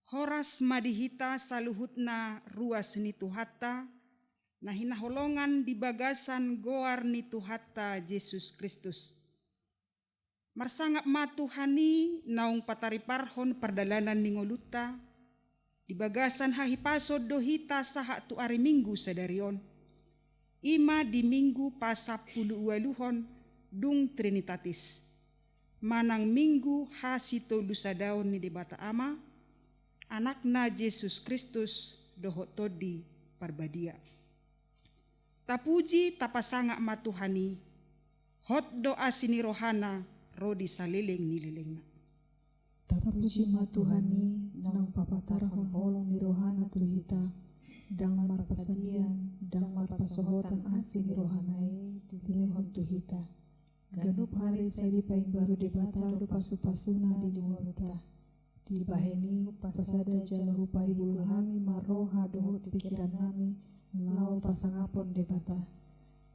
Horas madihita saluhutna ruas ni Tuhatta, nahina holongan di bagasan goar ni Tuhatta Yesus Kristus. Marsangap matuhani naung patariparhon perdalanan ni ngoluta, di bagasan hahipaso dohita saha tu ari minggu sadarion. Ima di minggu pasapulu waluhon dung Trinitatis. Manang minggu hasito lusadaon ni debata ama, anakna Yesus Kristus dohot todi parbadia. Tapuji tapasangak matuhani, hot doa sini rohana rodi saleleng ni lelengna. Tapuji matuhani nang papatarhon holong ni rohana tuhita, dang marpasadian, dang marpasohotan asi ni rohanai dilehon tuhita. Ganup hari sadi paing baru debata do pasu-pasuna di dimoluta. Di baheni pasada jalahu pai bulu hami maroha dohot pikiran nami lau pasangapon debata.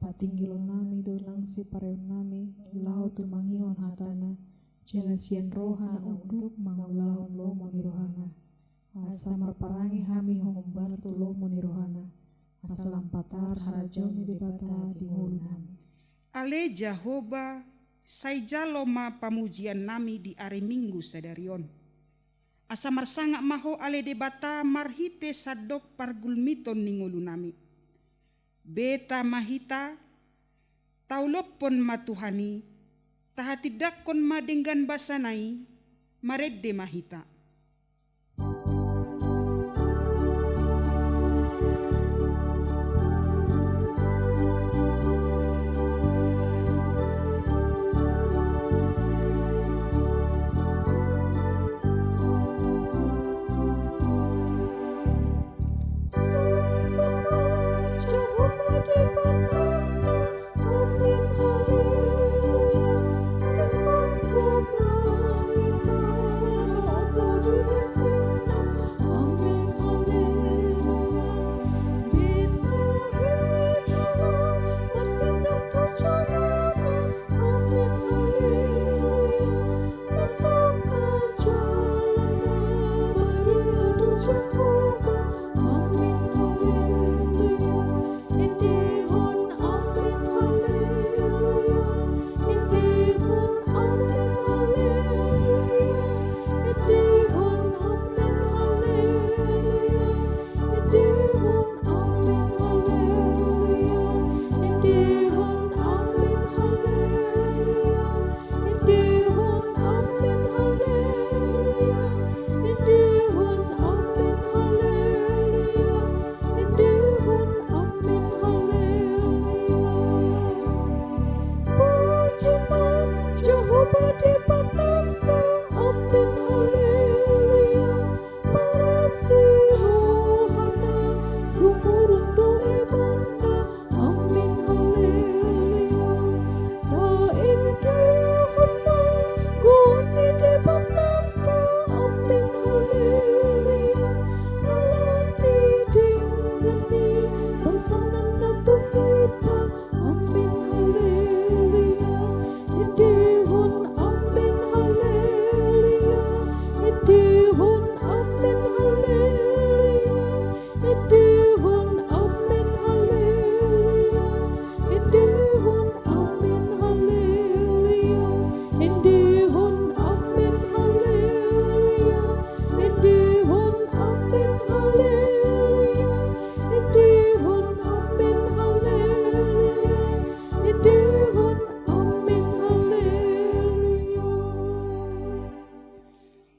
Patinggilon nami do langsi pareon nami lau tumangihon hatana. Jalasian roha untuk mangulahon lomo ni rohana. Asa marparangi hami hongombar tu lomo ni rohana. Asa lampatar harajau ni debata di ngulu nami. Ale Jahoba saija-loma pamujian nami di ari minggu sadarion. Asa marsangak maho ale debata marhite sadok pargulmiton ningolu nami. Beta mahita taulopon matuhani tahatidakon madenggan basanai maredde mahita.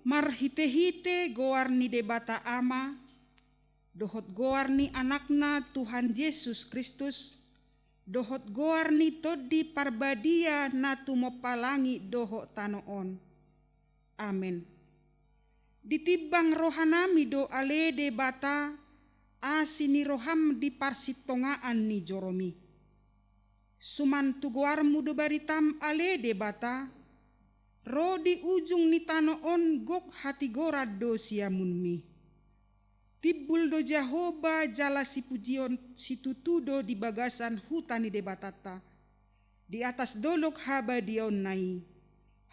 Marhite-hite goar ni debata ama, dohot goar ni anakna Tuhan Yesus Kristus, dohot goar ni todi parbadia na tumopalangi dohot tanoon. Amen. Ditibang rohanami do ale debata, asini roham di parsitongaan ni joromi. Suman tugoarmu do baritam ale debata, ro di ujung ni tanoon gok hati gorad do siamunmi. Tibbul do Jahoba jala si pujion situtudo di bagasan hutani debatata. Di atas dolok haba dion nai.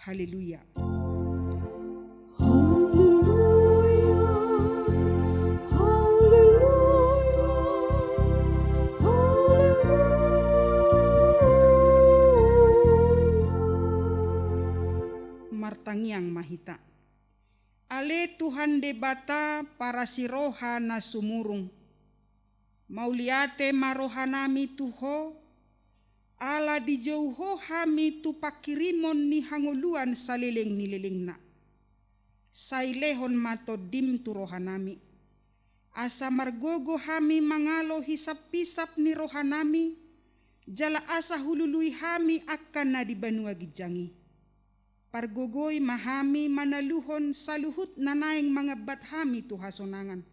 Haleluya. Haleluya. yang mahita. Ale Tuhan debata para siroha na sumurung. Mauliate marohanami tuho, ala dijauho hami tu pakirimon ni hanguluan salileng nilileng na. Sailehon matodim tu rohanami. Asa margogo hami mangalo hisap-pisap ni rohanami, jala asa hulului hami akan na di banua gijangi. Pargogoy mahami manaluhon saluhut nanaing mga bathami tu hasonangan.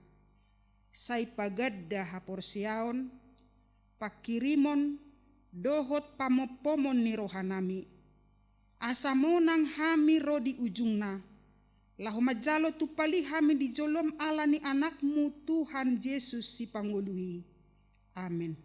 Say pagadda haporsiaon, pakirimon, dohot pamopomon ni rohanami. Asamonang hami ro di ujungna, lahu majalo tupali hami di jolom ala ni anakmu Tuhan Yesus si Pangului. Amin.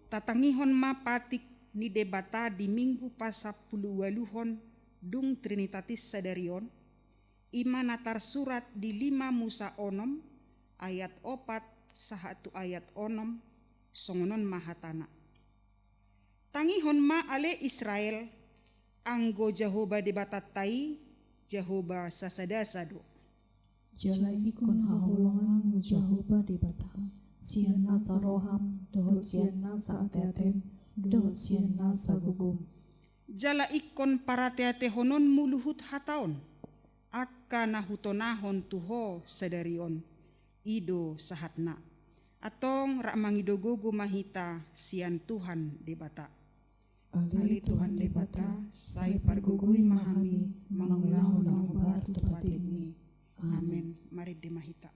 Tatangihon mapatik ni debata di minggu pasapulu waluhon dung Trinitatis Sadarion, ima natar surat di 5 Musa onom, ayat 4 sahatu ayat onom, songonon mahatana. Tangihon ma ale Israel, anggo Jehovah debatat tai, Jehovah sasadasado. Jala ikon haholongan Jehovah debata. Sian nasa roham, dohot sian nasa ateatem, dohot sian nasa gugum. Jala ikon para teatehonon muluhut hataon, akka nahutonahon tuho sadarion, ido sahatna. Atong rakmangidogogo mahita sian Tuhan debata. Ali Tuhan debata, say pargugui mahami, mangulahon ang bar tupatin mi. Amen. Mari demahita.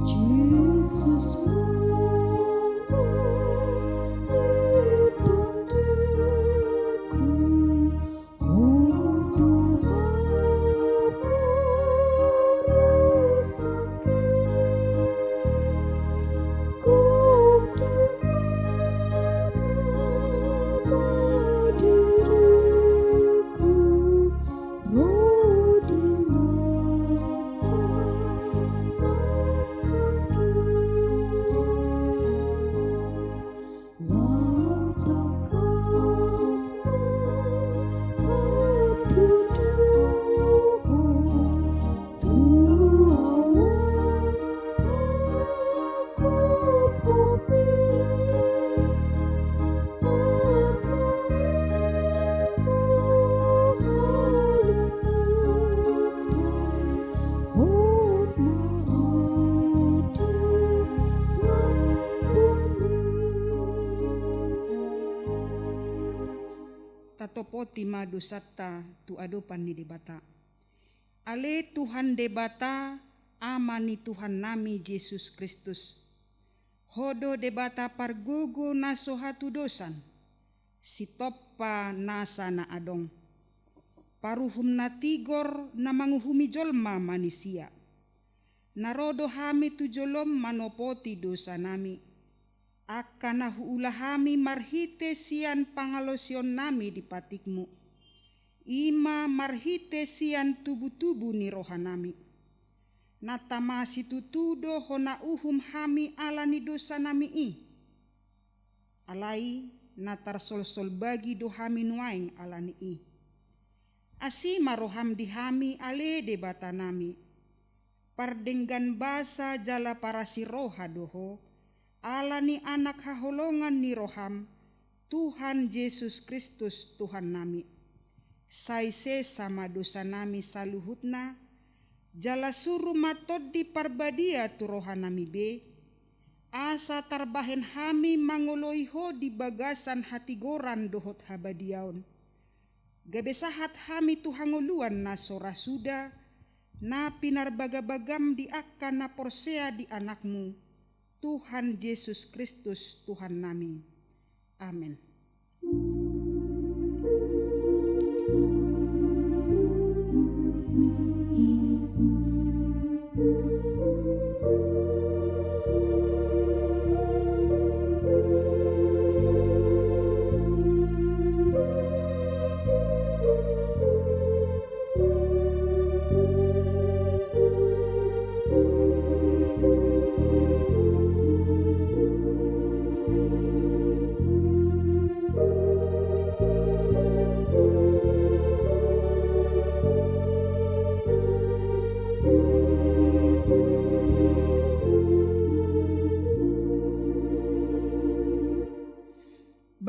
Jesus, itu poti madu satta tu adopan ni debata. Ale Tuhan debata amani Tuhan nami Yesus Kristus. Hodo debata pargogo na sohatu dosan. Si toppa nasa na adong. Paruhum na tigor na manguhumi jolma manisia. Narodo hami tu jolom manopoti dosa nami. Akana huulahami marhite sian pangalosion nami di patikmu. Ima marhite sian tubu-tubu ni rohanami. Natamasi tutudo hona uhum hami alani dosa nami i. Alai natar sol-sol bagi dohami nuaing alani i. Asi maroham dihami ale debata nami. Pardenggan basa jala para si roha doho. Alani anak haholongan ni roham. Tuhan Yesus Kristus Tuhan nami. Saise sama dosa nami saluhutna. Jala suruh matod di parbadia tu rohanami be. Asa tarbahen hami mangoloiho di bagasan hati goran dohot habadiaon. Gabesahat hami tu hangoluan na sora suda. Na pinarbagabagam di akan na porsea di anakmu. Tuhan Yesus Kristus Tuhan nami. Amin.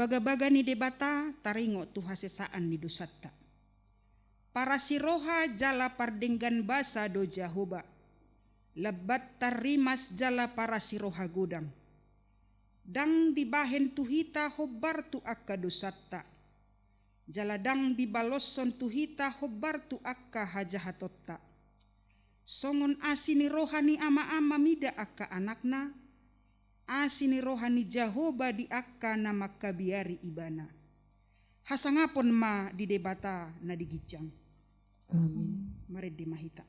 Baga-baga ni debata taringo tu hasesaan ni dosatta. Para siroha jala pardenggan basa do Jahoba. Lebat tarimas jala para siroha godam. Dang dibahen tuhita hobar tu akka dosatta. Jala dang dibalosson tuhita hobar tu akka hajahatotta. Songon asini rohani ama-ama mida akka anakna. Asini rohani Jahoba di akka na makabiari ibana. Hasangapon ma di debata na digijang. Amin. Mari di mahita.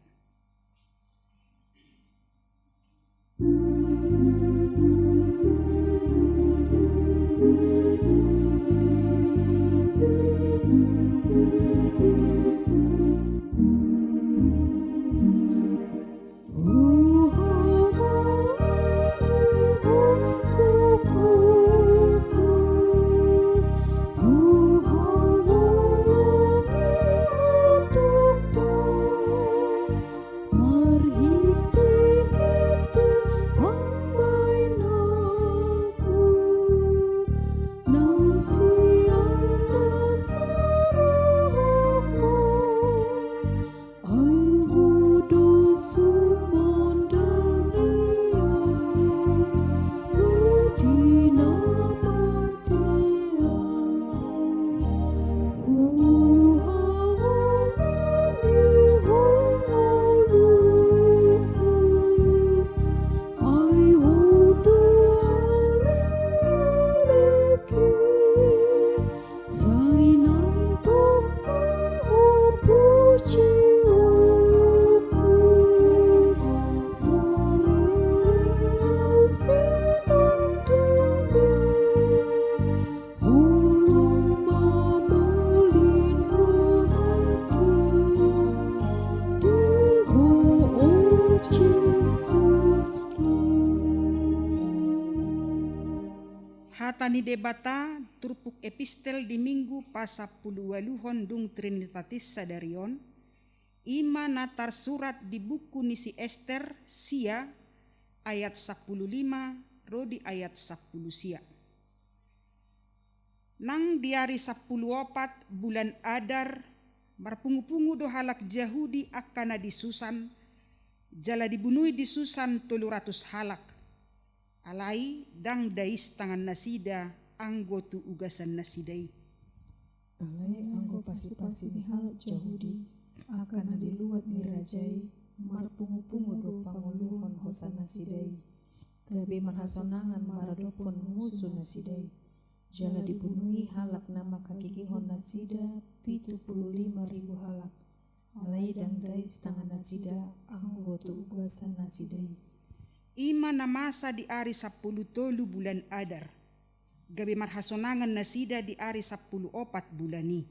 Hatani debata turpuk epistel di minggu pasapuluwaluhon dung Trinitatis sadarion. Ima natar surat di buku nisi Ester sia ayat 15 rodi ayat 10 sia. Nang diari 14 bulan Adar marpungu-pungu do halak Jahudi akana di Susan. Jala dibunuhi di Susan 300 halak. Alai dang dais tangan nasida anggotu ugasan nasidai. Alai anggo pasi-pasi ni halak Yahudi akan diluat ni rajai marpungu-pungu do panguluhon hosana sidai gabe marhasonangan maradopon musuh nasidai jala dibunuhi halak nama kakikihon nasida 75.000 halak alai dangdai setengah nasida anggo tu ugasan nasidai Ima na masa di ari 10 bulan Adar. Gabe marhasonangan nasida di ari 14 bulani.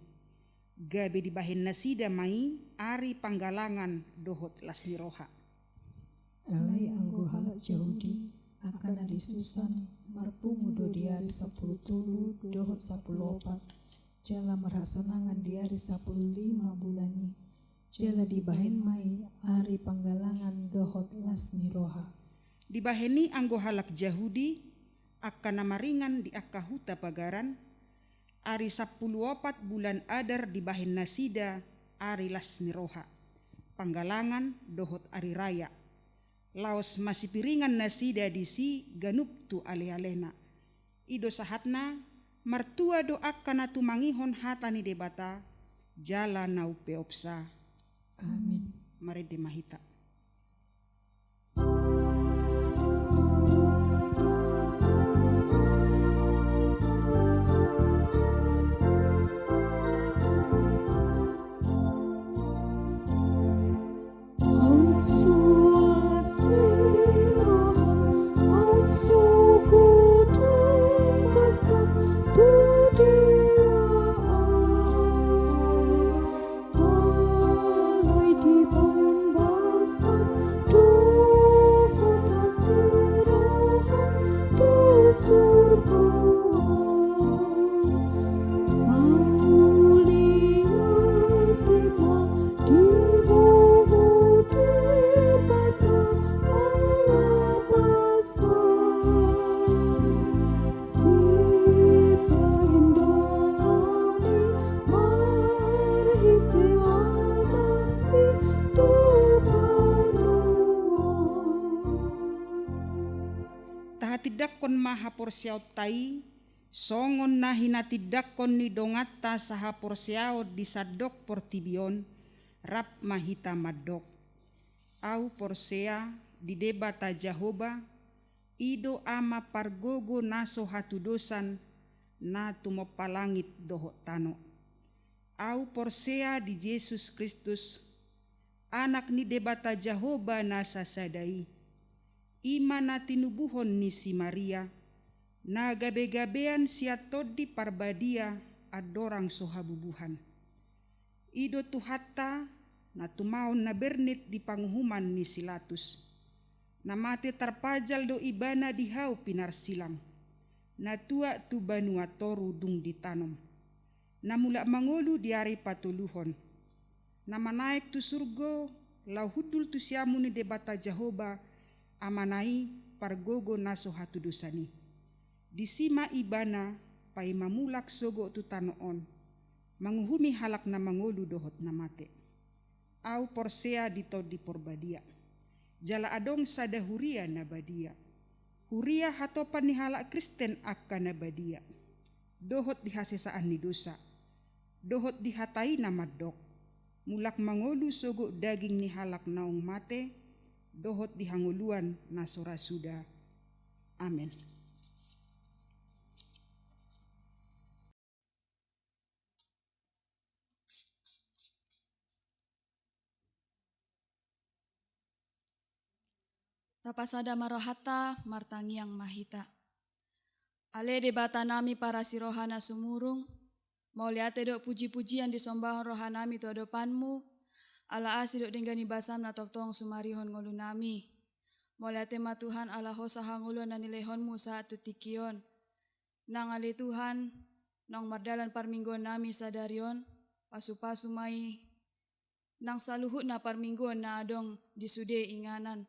Gabe dibahin nasida mai ari panggalangan dohot lasni roha. Alai anggo halak Yahudi akan disusan marpungu do di ari 10 dohot 14 jala marhasonangan di ari 15 bulani. Jala dibahin mai ari panggalangan dohot lasni roha. Dibaheni anggo halak Yahudi akan namaringan di akahuta pagaran ari 14 bulan Adar dibahin nasida ari lasni roha panggalangan dohot ari raya laos masih piringan nasida disi ganuptu ale-alena ido sahatna martua do akan natumangihon hatani debata jala nau peopsa Amin. Mari demahita. Tidakon maha porsiaw tai songon nahina tidakon ni dongata saha porsiaw di sadok portibion rap mahita madok au porsea di debata Jahoba ido ama pargogo naso hatu dosan na tumopalangit doho tano au porsea di Yesus Kristus anak ni debata Jahoba nasa sadai ima na tinubuhon ni si Maria, na gabe-gabean siya todi parbadia adorang sohabubuhan. Ido tuhata na tumaon na bernit di panghuman ni Silatus, na mati tarpajal do ibana dihau pinarsilang, na tua tu banua toru dung ditanom, na mula mangolu diari patuluhon, na manaik tu surgo lau hudul tu siamu ni debata Jahoba, amanai pargogo naso hatu dosani. Disima ibana pai mamulak sogo tu tanoon. Manguhumi halak na mangolu dohot na mate. Au porsea dito di porbadia. Jala adong sada huria na badia. Huria hatopan ni halak Kristen akka na badia. Dohot dihasesaan ni dosa. Dohot dihatai na madok. Mulak mangolu sogo daging ni halak naong mate. Dohot dihanguluan na sorasuda. Amen. Tapasada marohata martangiang mahita. Ale debata nami para si rohana sumurung. Mau liate dok puji-pujian disombahon rohanami tu adopanmu. Ala asi dok denggani basam na toktong sumarihon ngolu nami. Mau liate ma Tuhan ala hosa hangulon na nilehonmu saat tu tikion. Nang ali Tuhan, nang mardalan parminggon nami sadarion. Pasu-pasu mai. Nang saluhut na parminggon na adong disude inganan.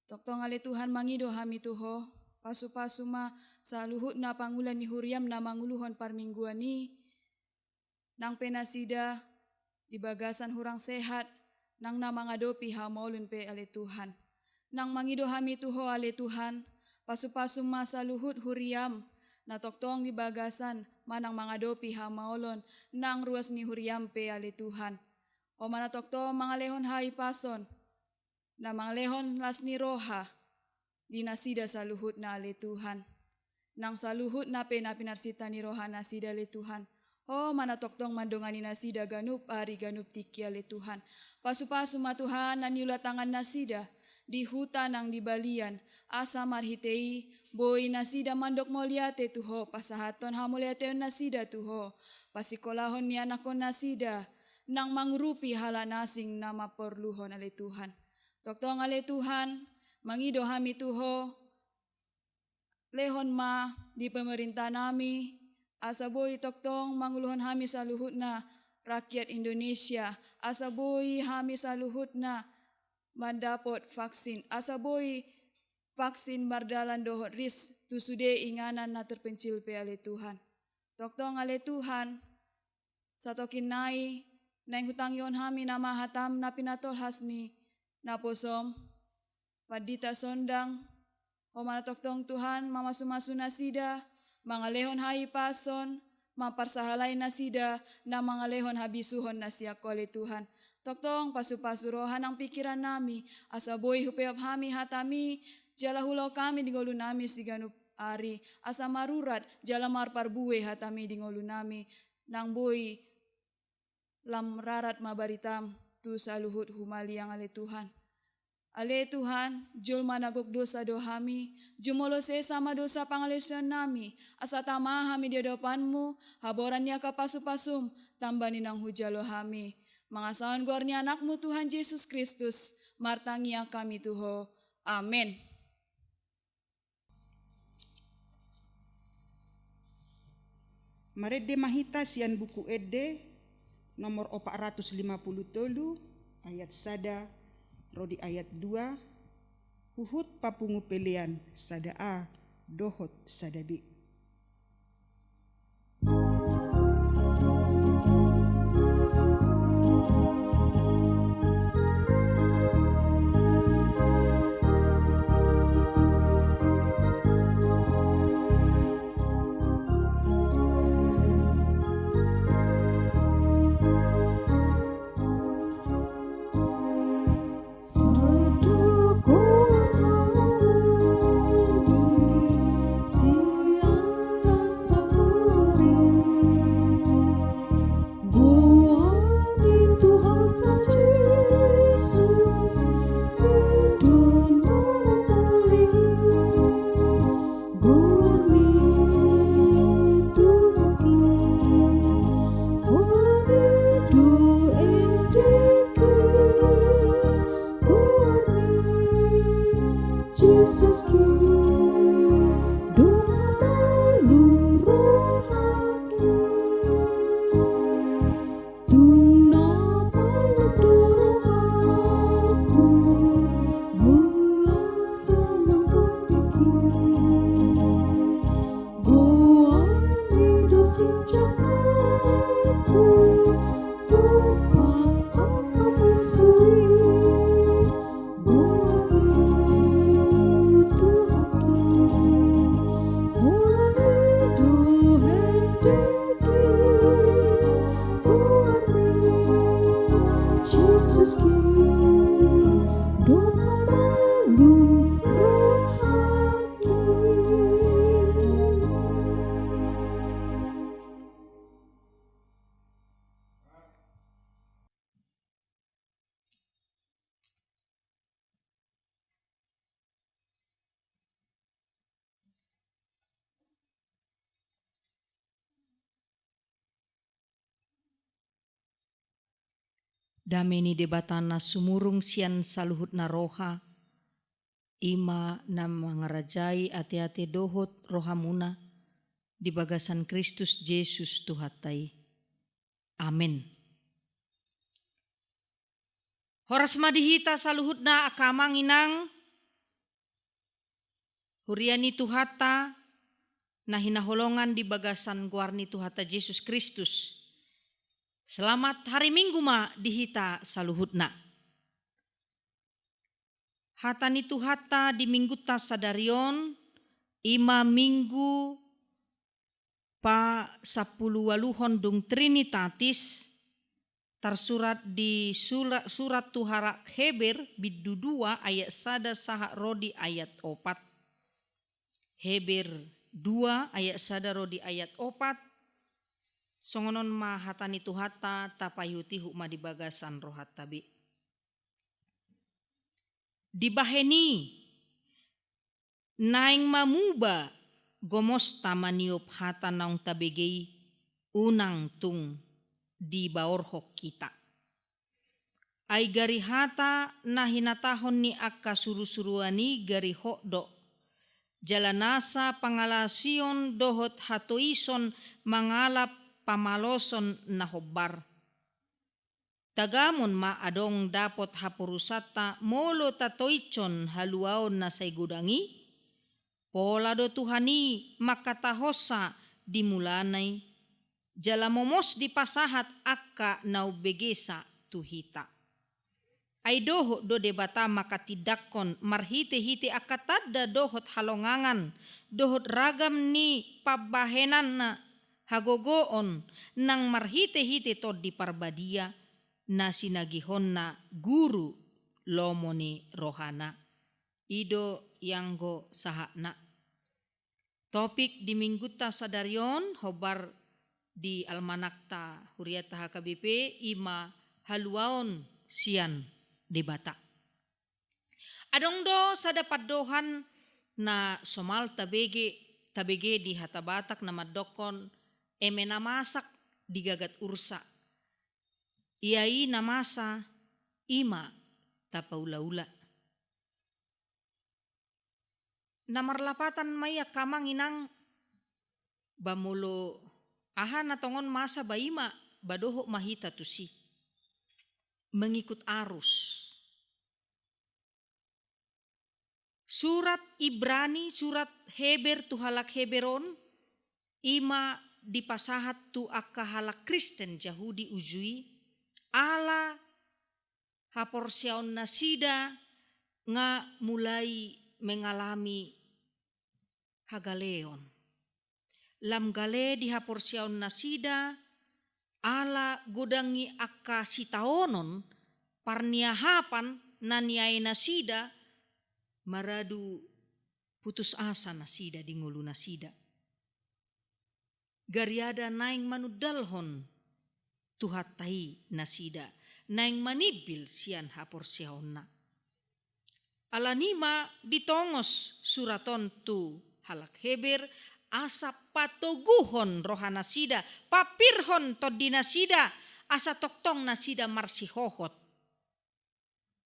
Toktong ali Tuhan mangido hami tuho, pasu-pasu ma saluhut na pangulan ni huriam na manguluhon parmingguan ni, nang penasida di bagasan hurang sehat, nang na mangadopi hamaulun pe ali Tuhan. Nang mangido hami tuho ali Tuhan, pasu-pasu ma saluhut huriam, na toktong di bagasan manang mangadopi hamaolon nang ruas ni huriampe ali Tuhan. O mana toktong mangalehon hai pason na mangalehon las ni roha di nasida saluhut na ali Tuhan. Nang saluhut na pinarsita ni roha nasida ali Tuhan. O mana toktong mandongani nasida ganup ari ganup tiki ali Tuhan. Pasu-pasu matuhan na niulatangan nasida di hutan nang di balian asa marhitei boy nasida mandok moliate tuho pasahaton hamuliateon nasida tuho pasikolahon ni anakon nasida nang mangurupi hala nasing nama perluhon ale Tuhan. Toktong ale Tuhan mangido hami tuho lehon ma di pemerintah nami asa boy toktong manguluhon hami saluhut na rakyat Indonesia asa boy hami saluhut na mandapot vaksin asa boy vaksin mardalan dohot ris tu sude inganan na terpencil pe ale Tuhan. Toktong ale Tuhan satokin nai naing hutang yon hami nama hatam na pinatol hasni na posom padita sondang o mana toktong Tuhan mamasu-masu nasida mangalehon hai pason maparsahalai nasida na mangalehon habisuhon nasiako ale Tuhan. Toktong pasu-pasu rohan ang pikiran nami asa boy hupeop hami hatami jala hulau kami di ngolu nami siganup ari asa marurat jala marparbuwe hatami di ngolu nami nang boy lam rarat mabaritam tu saluhut humali yang ale Tuhan. Ale Tuhan, jul managok dosa dohami, jumolo sama dosa pangalesion nami, asa tama hami di hadapanmu, haboran niya kapasu-pasum, tambani nang hujalo hami. Mangasawan gorni anakmu Tuhan Yesus Kristus, martangi yang kami tuho. Amin. Marede mahita sian buku Ede nomor 453 ayat sada rodi ayat 2 huhut papungu pelean sada a dohot sada b. Dameni debatana sumurung sian saluhut na roha, ima na mangarajai ate-ate dohot rohamuna, di bagasan Kristus Yesus Tuhatai. Amin. Horas madihita saluhut na akamang inang, huriani Tuhata, na hinaholongan di bagasan guarni Tuhata Yesus Kristus. Selamat hari Minggu ma dihita saluhutna. Hatani Tuhata di minggu ta sadarion, ima minggu pa 10 dung Trinitatis tersurat di surat Tuharak Heber bidu 2 ayat 1 saha rodi ayat 4. Heber 2 ayat 1 rodi ayat 4. Songonon ma hatani tuhata tapayuti hukma di bagasan rohat tabi. Dibaheni naing mamuba gomos tamaniop hata naung tabegei unang tung di baorhok kita. Ai gari hata na hinatahon ni akka suru-suruani gari hokdo. Jalanasa pangalasion dohot hatoison mangalap pamaloson na hobbar. Tagamon ma adong dapot hapurusata molo tatoichon haluaon na say gudangi. Pola do Tuhani makatahosa dimulanay. Jala momos di pasahat akka naubegesa tuhita. Ay dohot do debata makatidakon marhite-hite akatada dohot halongangan. Dohot ragam ni pabahenan na hagogoon nang marhite-hite to di parbadia na sinagihon na guru lomo ni rohana. Ido yanggo sahana. Topik di mingguta sadarion hobar di almanakta huriata HKBP ima haluaon sian debata. Adong do sa dapat dohan na somal tabege di hatabatak na madokon namasak di gagat ursa. Iai namasa ima tapaula-ula. Namarlapatan maya kamang inang bamulo aha natongon masa baima badoho mahita tusi. Mengikut arus. Surat Ibrani, surat Heber tu halak Heberon, ima dipasahat tu akka halak Kristen Yahudi ujui, ala haporsiaon nasida nga mulai mengalami hagaleon. Lam gale di haporsiaon nasida ala godangi akka sitaonon parniahapan naniai nasida maradu putus asa nasida di ngulu nasida. Gariada naing manudalhon tuhatai nasida naing manibil sian haporsiaonna. Alanima ditongos suraton tu halak Heber asa patoguhon rohana sida, papirhon todina sida, asa toktong nasida marsihohot.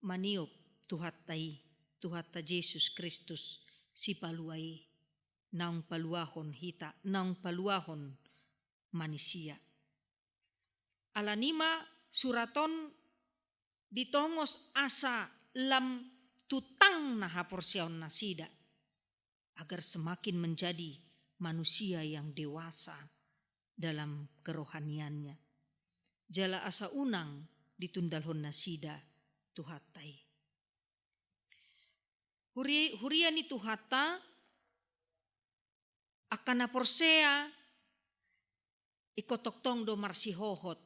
Maniop tuhata Yesus Kristus si paluai, naung paluahon hita, naung paluahon manusia. Alanima suraton ditongos asa lam tutang na haporsiaon nasida, agar semakin menjadi manusia yang dewasa dalam kerohaniannya. Jala asa unang ditundalhon nasida tuhatai. Huria ni tuhata akan naporsea ikotoktong do marsihohot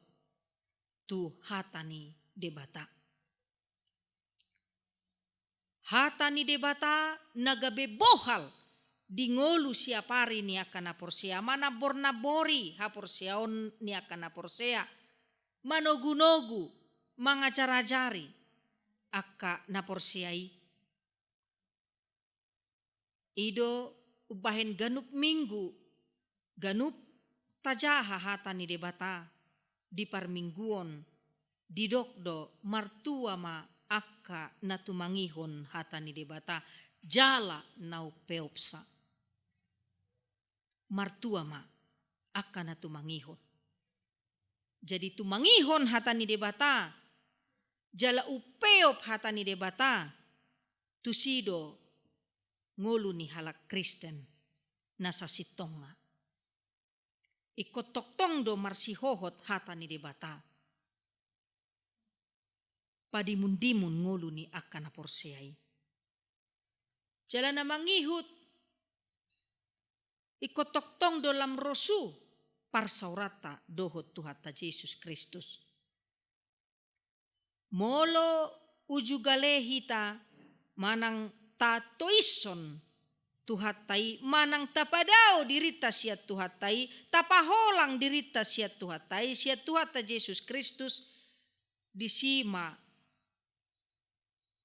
tu hatani debata. Hatani debata nagabe bohal di ngolu siapari ni akan naporsea, manabor nabori haporseaon ni akan naporsea, manogu-nogu mangajar-ajari akka naporseai. Ido ubahen ganup minggu, ganup tajaha hatani debata di parmingguon, di dokdo martua ma akka natumangihon hatani debata jala nau peopsa. Martua ma akka natumangihon. Jadi tumangihon hatani debata jala upeop hatani debata tusido ngulu ni halak Kristen nasa sitonga. Ikotoktong do marsihohot hatani debata. Padimun-dimun ngulu ni akan naporseai. Jala na mangihut ikotoktong do lam rosu parsaurata dohot Tuhata Yesus Kristus. Molo ujugale hita manang tatoison Tuhatai manang tapadao dirita siat Tuhatai tapaholang dirita siat Tuhatai siat Tuhata Yesus Kristus disima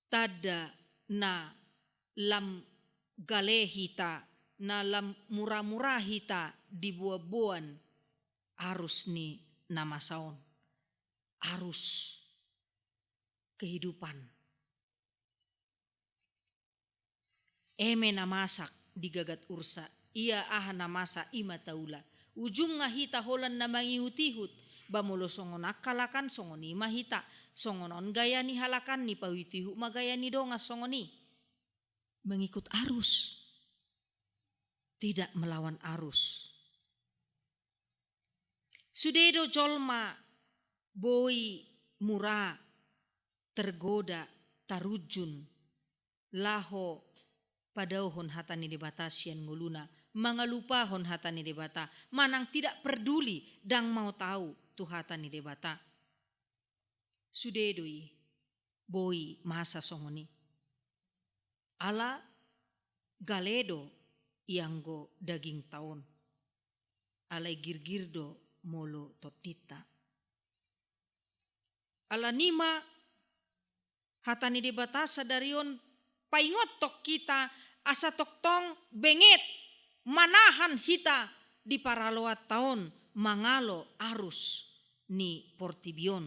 tada na lam galehita na lam murah-murahita di buah-buan arus ni namasaon arus kehidupan. Eme namasak di gagat ursa, ia aha namasa ima taula. Ujung nga hita holan na mangihut-ihut, bamulo songon akalakan songon ima hita, songonon gaya ni halakan ni pawitihu magaya ni donga songoni. Mengikut arus, tidak melawan arus. Sudedo jolma, boi murah, tergoda, tarujun, laho, padauhon hatani debata sian nguluna, mangalupahon hatani debata, manang tidak peduli dang mau tahu tu hatani debata. Sudedoi, boi masa songoni. Ala galedo ianggo daging taon. Alai girgirdo molo totita. Ala nima hatani debata sadarion paingotok kita asa toktong benget manahan hita di paraloat taon mangalo arus ni portibion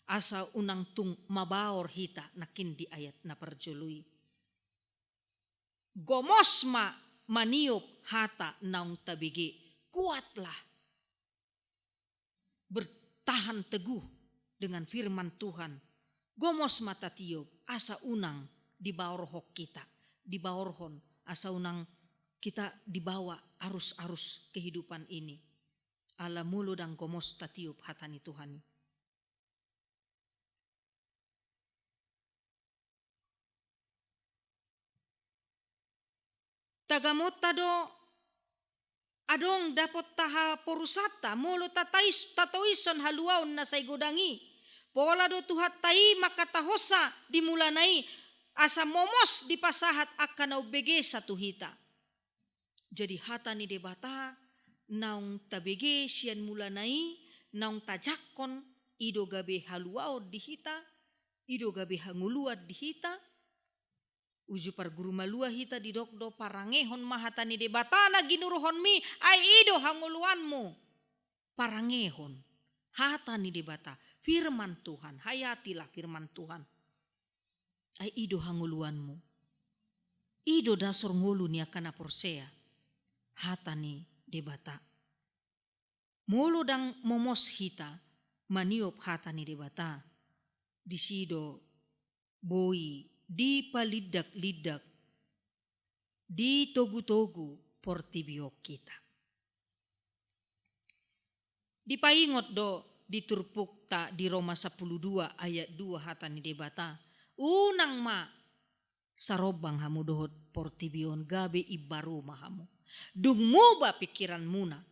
asa unang tung mabaor hita nakin di ayat na perjului. Gomosma maniop hata naung tabigi kuatlah bertahan teguh dengan firman Tuhan. Gomos mata tiup asa unang di bawah hok kita, di bawah hon asa unang kita dibawa arus-arus kehidupan ini. Ala mulu dan gomos tatiup hatani Tuhan. Tagamot tado adong dapot taha porusata mulu tatoison haluaon na say godangi. Pola do tuhat tai makatahosa dimulanai asa momos di pasahat akan bege satu hita. Jadi hata ni debata naung tabege sian mulanai naung tajakon ido gabe haluao di hita, ido gabe hanguluat di hita. Uju par guru malua hita di dokdo parangehon mahata ni debata na ginuruhon mi ay ido hanguluanmu. Parangehon hata ni debata firman Tuhan, hayatilah firman Tuhan. Ay ido hanguluanmu. Ido dasor ngulu ni akana porsea. Hata ni debata. Mulu dang momos hita maniop hata ni debata. Disido boi di palidak-lidak di togu-togu portibio kita. Dipaingot do diturpuk ta di Roma 12 ayat 2 hatani debata. Unang ma sarobang hamu dohot portibion gabe ibaru mahamu. Dungmu ba pikiran muna.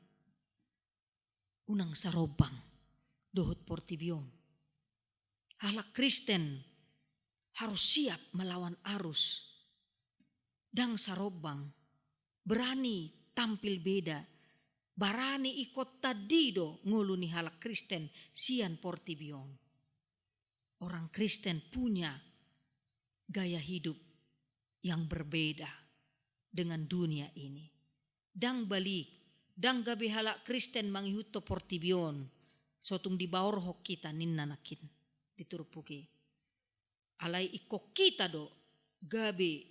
Unang sarobang dohot portibion. Halak Kristen harus siap melawan arus. Dang sarobang berani tampil beda. Barani ikut tadido ngulu ni halak Kristen sian portibion. Orang Kristen punya gaya hidup yang berbeda dengan dunia ini. Dang balik, dang gabe halak Kristen manghihuto portibion. Sotung di bawah hok kita ninnanakin diturpuki. Alai ikok kita do gabe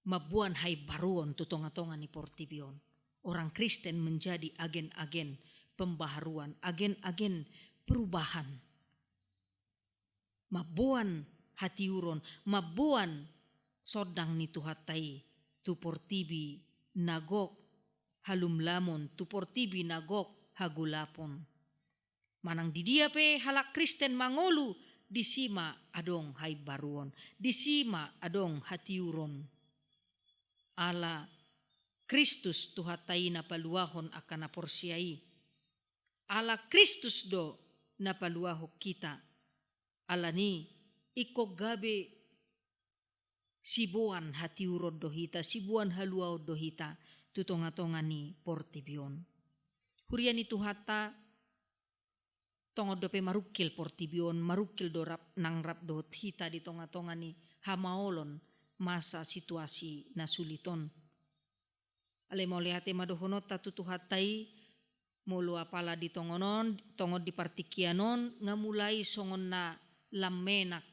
mabuan hai baruon tutonga-tonga ni portibion. Orang Kristen menjadi agen-agen pembaharuan, agen-agen perubahan. Mabuan hati uron, mabuan sodang ni tuhatai, tu portibi nagok halum lamon, tu portibi nagok hagulapon. Manang di dia pe halak Kristen mangolu, disima adong hai baruon, disima adong hati uron. Ala Kristus tuhatai na paluahon akan porsiai. ala Kristus do napaluaho kita. Alani iko gabe sibuan hati urod dohita, sibuan haluao dohita, tutonga-tonga ni portibion. Hurian itu hata tongod dope marukil portibion, marukil do rap nang rap dohot hita di tonga-tonga ni hamaolon masa situasi na suliton. Ale mau lihate madohonot tatu tuhatai mulu apala di tongonon, tongod di partikianon, ngamulai songon na lamenak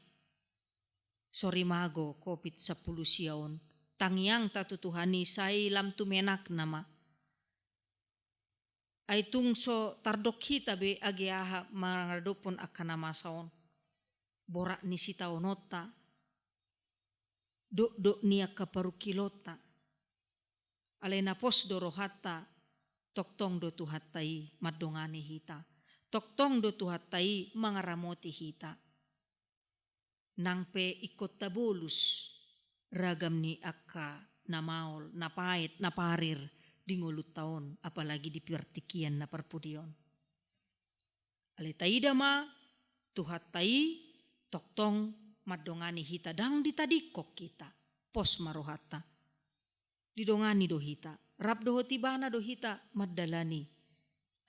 sorimago kopit 10 siaon. Tangyang tatutuhani say lam tumenak nama. Ay tungso tardok hita be agiaha maradopon akan nama saon. Borak ni sitaonota. Dok niya kaparukilota. Alena pos dorohata. Toktong do tuhatai madongani hita. Toktong do tuhatai mangaramoti hita. Nangpe ikot tabolus ragam ni akka namaol, napait, naparir di ngulut taon, apalagi di pertikian na parpudion. Alitai dama tuhatai toktong madongani hita dang ditadikok kita pos marohata. Didongani do hita, rap do hotibana do hita maddalani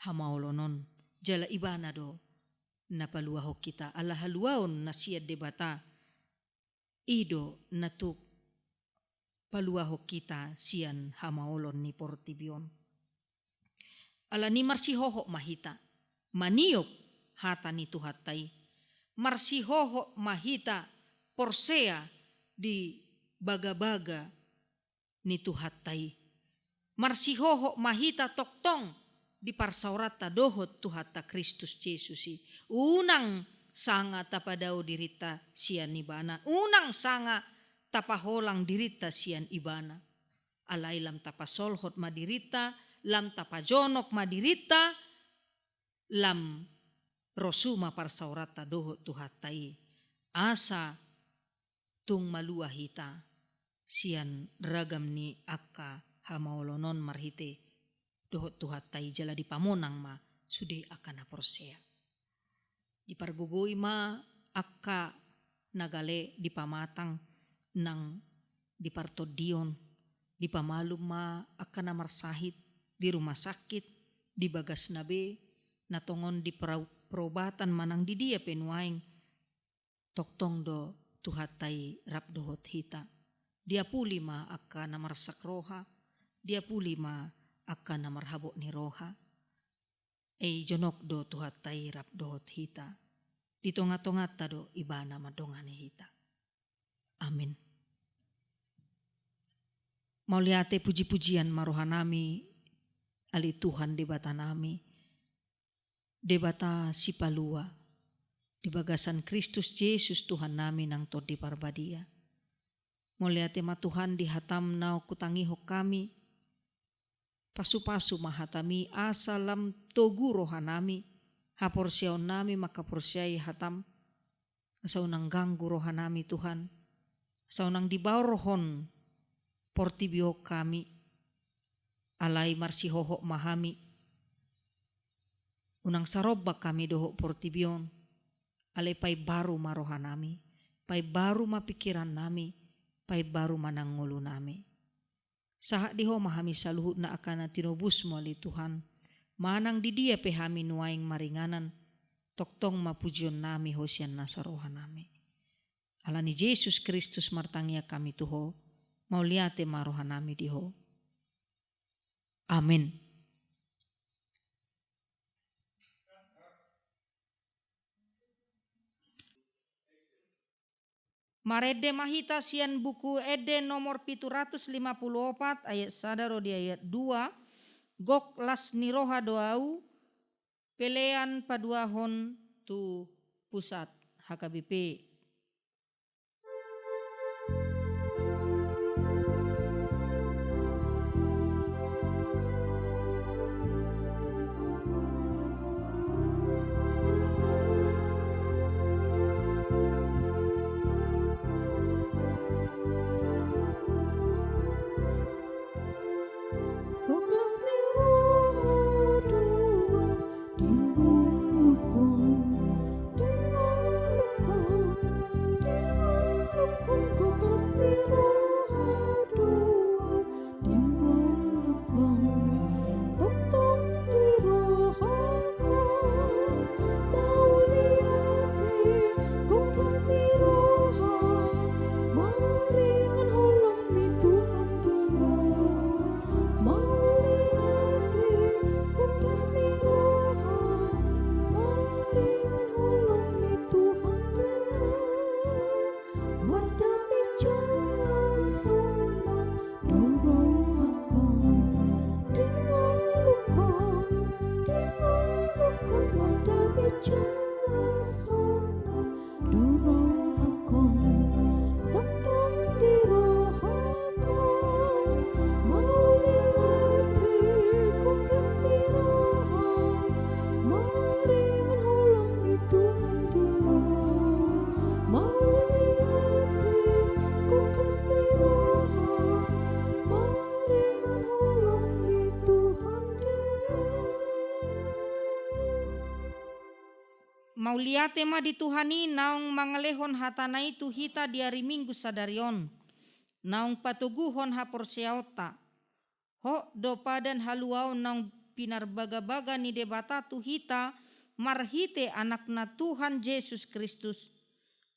hamaolonon jala ibana do napaluaho kita ala haluaon na siya debata ido natuk paluaho kita siyan hamaolon ni portibion. Ala ni marsihoho mahita maniop hata ni tuhatai marsihoho mahita porsea di baga-baga ni tuhatai marsihoho mahita toktong di parsaurata dohot tuhata Kristus Yesusi. Unang sanga tapadao dirita sian ibana. Unang sanga tapaholang dirita sian ibana. Alay lam tapasolhot madirita, lam tapajonok madirita, lam rosuma parsaurata dohot tuhatai. Asa tung maluahita sian ragam ni akka hamaolonon marhite. Dohot tuhatai jala di pamonang ma sude akan aporsea. Di pargugoi ma akka nagale di pamatang nang di partodion. Di pamalum ma akka namarsahit di rumah sakit di bagas nabe natongon di perobatan manang di dia penuaing toktong do tuhatai rap dohot hita. Dia puli ma akka namarsak roha. Dia puli ma akan namarhabok ni roha. Jonok do tuhatai rap dohot hita. Di tonga-tonga do ibana madongani hita. Amin. Mauliate puji-pujian marohanami ali Tuhan debata nami. Debata si palua. Di bagasan Kristus Yesus Tuhan nami nang tod di parbadia. Mauliate matuhan di hatam nao kutangiho kami. Pasu-pasu mahatami asalam togu rohanami. Haporsiaon nami makaporsiai hatam. Asaunang ganggu rohanami Tuhan. Asaunang dibaw rohon portibio kami. Alay marsihoho mahami. Unang sarobak kami doho portibion. Alay pay baru marohanami. Pay baru mapikiran nami. Pay baru manangulo nami. Saha diho mahami saluhut na akana tinubus mo ali Tuhan. Manang di dia pehami nuaing maringanan. Toktong mapujion nami hosian nasarohan nami. Ala ni Yesus Kristus martangya kami tuho. Mauliate marohan nami diho. Amin. Marede mahita sian buku Ede nomor 754 ayat 1 di ayat 2. Gok las niroha doau pelean paduahon tu pusat HKBP. Kau kasih roh dua di mauliate ma di Tuhani naung mangalehon hatana itu hita di hari Minggu sadarion. Naung patuguhon haporsiaota. Ho do padan haluau naung pinarbaga-baga ni debata tu hita marhite anakna Tuhan Yesus Kristus.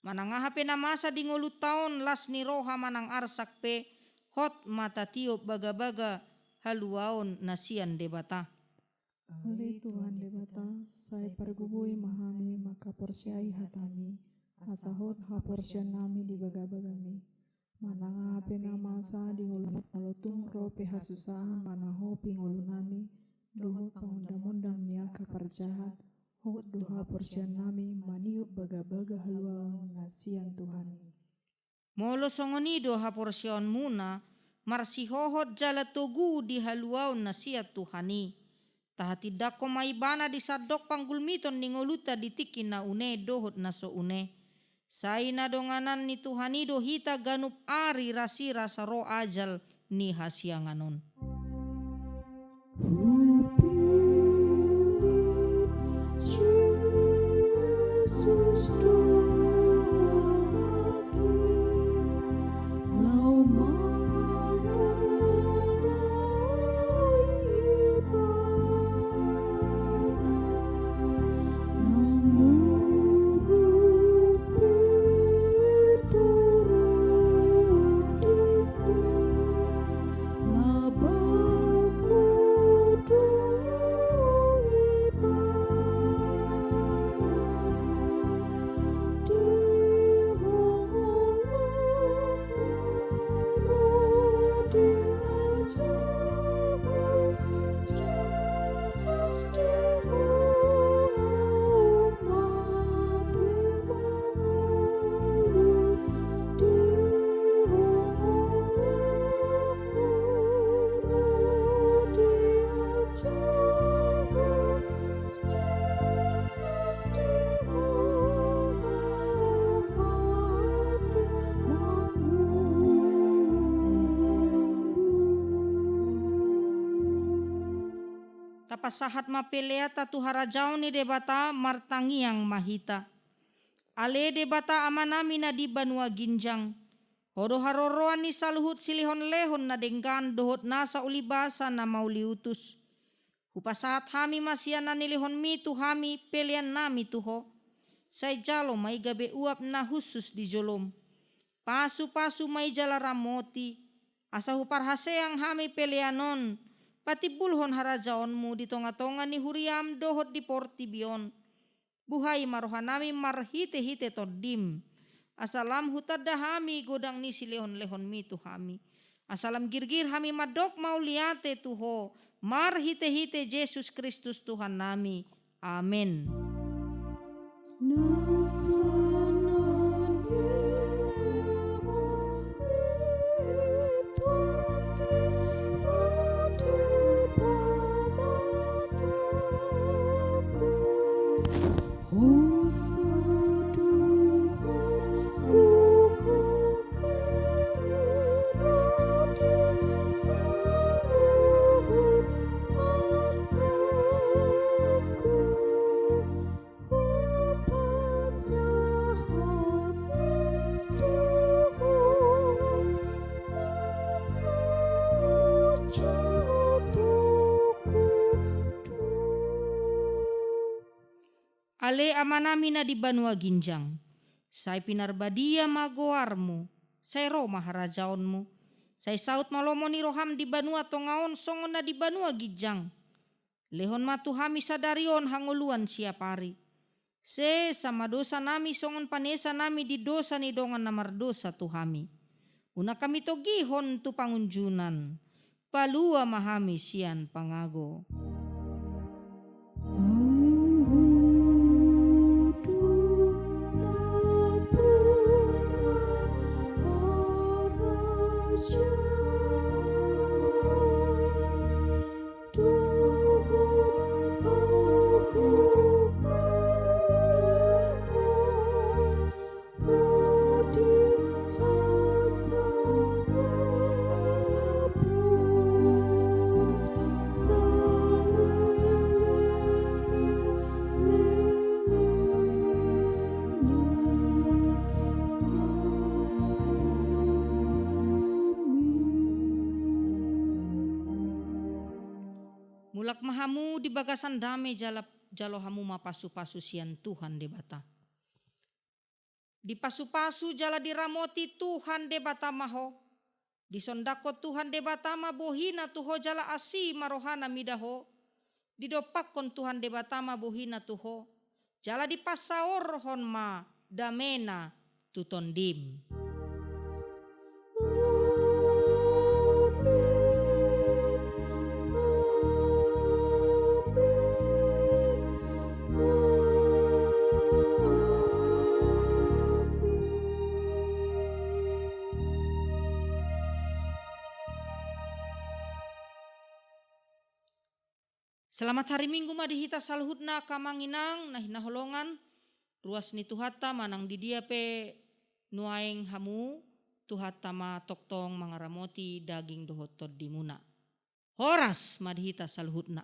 Manangahape na masa di ngulu taon las ni roha manang arsak pe hot mata tiop baga-baga haluaon nasian debata. Ale Tuhan debata, sai pargubui mahami maka porsiai hatami, asahot ha porsian nami di baga-bagami. Mananga hape na masa di ngulutung rope hasusahan manaho pingulu nami, duhot pangundang-undang niaka parjahat, hot duha porsian nami maniup baga-baga haluaon nasian Tuhan. Molo songonido ha porsion muna marsihohot jala togu di haluaon nasiat Tuhani. Tahati dako maibana di sadok panggulmiton ni ngoluta ditikin na une dohot na so une. Sai na donganan ni Tuhani do hita ganup ari rasi rasa ro ajal ni hasianganon. Jesus Tapasahat mapelea tatu harajau ni debata martangiang mahita. Ale debata amanami na di Banua Ginjang. Hodo haroroan ni saluhut silihon lehon na denggan dohot nasa ulibasa na mauliutus. Hupasahat hami masian na nilihon mi tu hami pelian nami tuho. Say jalo may gabe uap na husus di jolom. Pasu-pasu may jala ramoti. Asa huparhaseang hami pelianon. Pati bulhon harajaonmu di tonga-tonga ni huriam dohot di portibion. Buhay marohanami marhite-hite todim. Asalam hutadda hami godang ni silehon-lehon mi tu hami. Asalam girgir hami madok mauliate tuho. Marhite-hite Yesus Kristus Tuhan nami. Amin. Ale amanami na di Banua Ginjang. Say pinarbadia magoarmu. Say ro maharajaonmu. Say saut malomo ni roham di Banua Tongaon songon na di Banua Ginjang. Lehon matuhami sadarion hanguluan siapari. Se sama dosa nami songon panesa nami di dosa ni dongan namar dosa tuhami. Una kami togihon tu pangunjunan. Palua mahami sian pangago. So Mulak mahamu di bagasan dame jalo hamu mapasu-pasu sian Tuhan debata. Di pasu-pasu jala diramoti Tuhan debata maho. Di sondako Tuhan debata ma bohina tuho jala asi marohana midaho. Di dopakon Tuhan debata ma bohina tuho. Jala di pasaor hon ma damena tutondim. Selamat hari Minggu madihita salhutna kamanginang nah holongan ruas ni tuhata manang di dia pe nuaeng hamu tuhata ma toktong mangaramoti daging dohotod dimuna. Horas madihita salhutna.